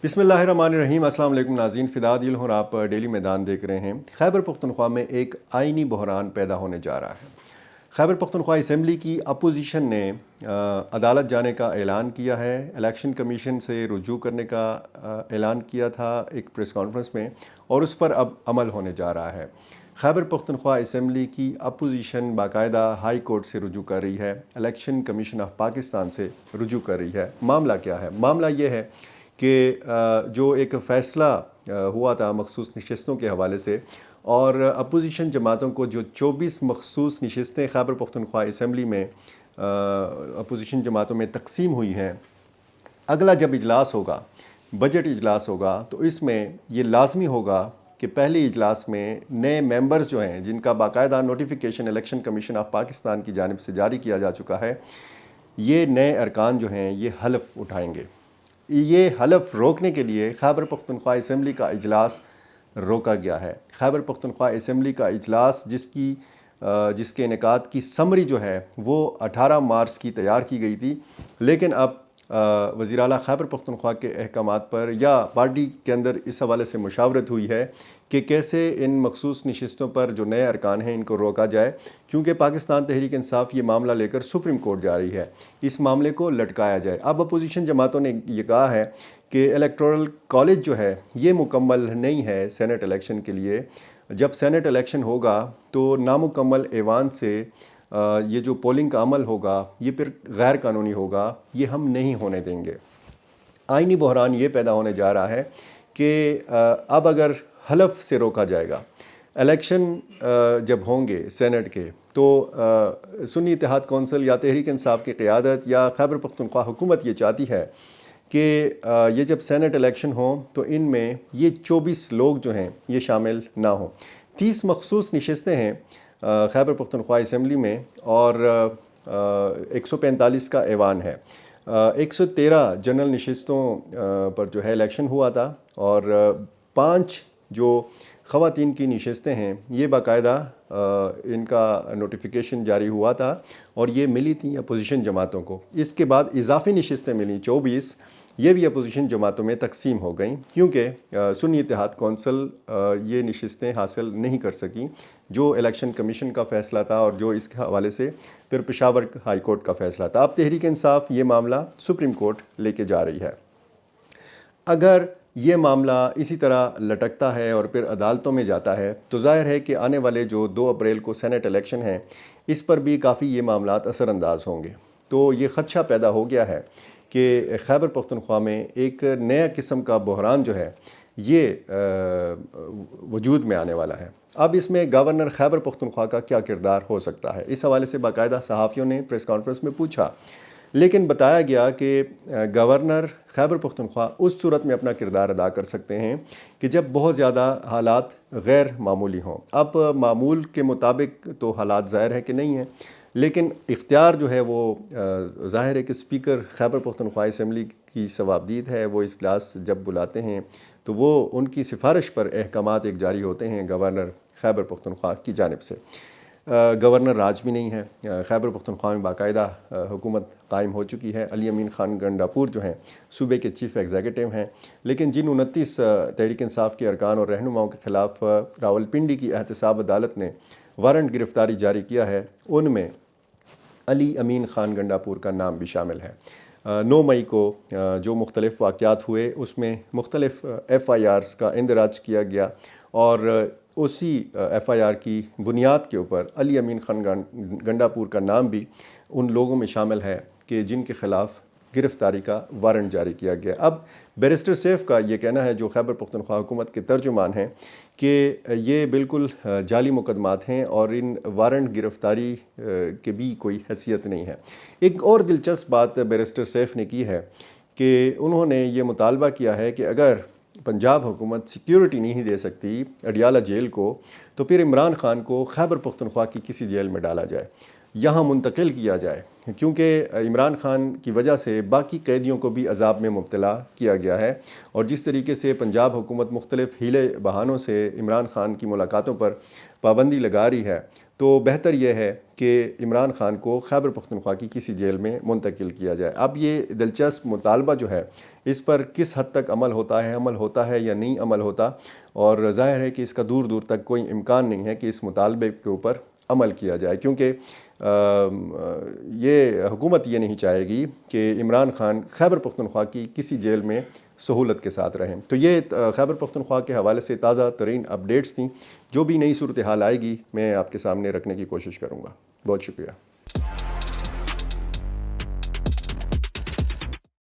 بسم اللہ الرحمن الرحیم۔ السلام علیکم ناظرین، فداد دل ہوں اور آپ ڈیلی میدان دیکھ رہے ہیں۔ خیبر پختونخوا میں ایک آئینی بحران پیدا ہونے جا رہا ہے۔ خیبر پختونخوا اسمبلی کی اپوزیشن نے عدالت جانے کا اعلان کیا ہے، الیکشن کمیشن سے رجوع کرنے کا اعلان کیا تھا ایک پریس کانفرنس میں، اور اس پر اب عمل ہونے جا رہا ہے۔ خیبر پختونخوا اسمبلی کی اپوزیشن باقاعدہ ہائی کورٹ سے رجوع کر رہی ہے، الیکشن کمیشن آف پاکستان سے رجوع کر رہی ہے۔ معاملہ کیا ہے؟ معاملہ یہ ہے کہ جو ایک فیصلہ ہوا تھا مخصوص نشستوں کے حوالے سے، اور اپوزیشن جماعتوں کو جو 24 مخصوص نشستیں خیبر پختونخوا اسمبلی میں اپوزیشن جماعتوں میں تقسیم ہوئی ہیں، اگلا جب اجلاس ہوگا، بجٹ اجلاس ہوگا، تو اس میں یہ لازمی ہوگا کہ پہلے اجلاس میں نئے ممبرز جو ہیں، جن کا باقاعدہ notification election commission of Pakistan کی جانب سے جاری کیا جا چکا ہے، یہ نئے ارکان جو ہیں یہ حلف اٹھائیں گے۔ یہ حلف روکنے کے لیے خیبر پختونخوا اسمبلی کا اجلاس روکا گیا ہے۔ خیبر پختونخوا اسمبلی کا اجلاس جس کے انعقاد کی سمری جو ہے وہ 18 مارچ کی تیار کی گئی تھی، لیکن اب وزیر اعلیٰ خیبر پختونخوا کے احکامات پر یا پارٹی کے اندر اس حوالے سے مشاورت ہوئی ہے کہ کیسے ان مخصوص نشستوں پر جو نئے ارکان ہیں ان کو روکا جائے، کیونکہ پاکستان تحریک انصاف یہ معاملہ لے کر سپریم کورٹ جا رہی ہے، اس معاملے کو لٹکایا جائے۔ اب اپوزیشن جماعتوں نے یہ کہا ہے کہ الیکٹورل کالج جو ہے یہ مکمل نہیں ہے سینٹ الیکشن کے لیے، جب سینٹ الیکشن ہوگا تو نامکمل ایوان سے یہ جو پولنگ کا عمل ہوگا یہ پھر غیر قانونی ہوگا، یہ ہم نہیں ہونے دیں گے۔ آئینی بحران یہ پیدا ہونے جا رہا ہے کہ اب اگر حلف سے روکا جائے گا، الیکشن جب ہوں گے سینٹ کے، تو سنی اتحاد کونسل یا تحریک انصاف کی قیادت یا خیبر پختونخوا حکومت یہ چاہتی ہے کہ یہ جب سینٹ الیکشن ہوں تو ان میں یہ 24 لوگ جو ہیں یہ شامل نہ ہوں۔ 30 مخصوص نشستیں ہیں خیبر پختونخوا اسمبلی میں، اور 145 کا ایوان ہے۔ 113 جنرل نشستوں پر جو ہے الیکشن ہوا تھا، اور 5 جو خواتین کی نشستیں ہیں یہ باقاعدہ ان کا نوٹیفیکیشن جاری ہوا تھا اور یہ ملی تھیں اپوزیشن جماعتوں کو۔ اس کے بعد اضافی نشستیں ملیں 24، یہ بھی اپوزیشن جماعتوں میں تقسیم ہو گئیں، کیونکہ سنی اتحاد کونسل یہ نشستیں حاصل نہیں کر سکیں جو الیکشن کمیشن کا فیصلہ تھا اور جو اس کے حوالے سے پھر پشاور ہائی کورٹ کا فیصلہ تھا۔ اب تحریک انصاف یہ معاملہ سپریم کورٹ لے کے جا رہی ہے۔ اگر یہ معاملہ اسی طرح لٹکتا ہے اور پھر عدالتوں میں جاتا ہے تو ظاہر ہے کہ آنے والے جو 2 اپریل کو سینٹ الیکشن ہیں اس پر بھی کافی یہ معاملات اثر انداز ہوں گے۔ تو یہ خدشہ پیدا ہو گیا ہے کہ خیبر پختونخوا میں ایک نیا قسم کا بحران جو ہے یہ وجود میں آنے والا ہے۔ اب اس میں گورنر خیبر پختونخوا کا کیا کردار ہو سکتا ہے، اس حوالے سے باقاعدہ صحافیوں نے پریس کانفرنس میں پوچھا، لیکن بتایا گیا کہ گورنر خیبر پختونخوا اس صورت میں اپنا کردار ادا کر سکتے ہیں کہ جب بہت زیادہ حالات غیر معمولی ہوں۔ اب معمول کے مطابق تو حالات ظاہر ہے کہ نہیں ہیں، لیکن اختیار جو ہے وہ ظاہر ہے کہ اسپیکر خیبر پختونخوا اسمبلی کی صوابدید ہے، وہ اجلاس جب بلاتے ہیں تو وہ ان کی سفارش پر احکامات ایک جاری ہوتے ہیں گورنر خیبر پختونخوا کی جانب سے۔ گورنر راج بھی نہیں ہے، خیبر پختونخوا میں باقاعدہ حکومت قائم ہو چکی ہے، علی امین خان گنڈاپور جو ہیں صوبے کے چیف ایگزیکٹو ہیں، لیکن جن 29 تحریک انصاف کے ارکان اور رہنماؤں کے خلاف راولپنڈی کی احتساب عدالت نے وارنٹ گرفتاری جاری کیا ہے، ان میں علی امین خان گنڈاپور کا نام بھی شامل ہے۔ 9 مئی کو جو مختلف واقعات ہوئے اس میں مختلف FIRs کا اندراج کیا گیا، اور اسی FIR کی بنیاد کے اوپر علی امین خان گنڈاپور کا نام بھی ان لوگوں میں شامل ہے کہ جن کے خلاف گرفتاری کا وارنٹ جاری کیا گیا۔ اب بیرسٹر سیف کا یہ کہنا ہے، جو خیبر پختونخوا حکومت کے ترجمان ہیں، کہ یہ بالکل جعلی مقدمات ہیں اور ان وارنٹ گرفتاری کے بھی کوئی حیثیت نہیں ہے۔ ایک اور دلچسپ بات بیرسٹر سیف نے کی ہے کہ انہوں نے یہ مطالبہ کیا ہے کہ اگر پنجاب حکومت سیکیورٹی نہیں دے سکتی اڈیالہ جیل کو، تو پھر عمران خان کو خیبر پختونخوا کی کسی جیل میں ڈالا جائے۔ یہاں منتقل کیا جائے، کیونکہ عمران خان کی وجہ سے باقی قیدیوں کو بھی عذاب میں مبتلا کیا گیا ہے، اور جس طریقے سے پنجاب حکومت مختلف ہیلے بہانوں سے عمران خان کی ملاقاتوں پر پابندی لگا رہی ہے، تو بہتر یہ ہے کہ عمران خان کو خیبر پختونخوا کی کسی جیل میں منتقل کیا جائے۔ اب یہ دلچسپ مطالبہ جو ہے اس پر کس حد تک عمل ہوتا ہے یا نہیں عمل ہوتا، اور ظاہر ہے کہ اس کا دور دور تک کوئی امکان نہیں ہے کہ اس مطالبے کے اوپر عمل کیا جائے، کیونکہ یہ حکومت یہ نہیں چاہے گی کہ عمران خان خیبر پختونخوا کی کسی جیل میں سہولت کے ساتھ رہیں۔ تو یہ خیبر پختونخوا کے حوالے سے تازہ ترین اپڈیٹس تھیں، جو بھی نئی صورتحال آئے گی میں آپ کے سامنے رکھنے کی کوشش کروں گا۔ بہت شکریہ۔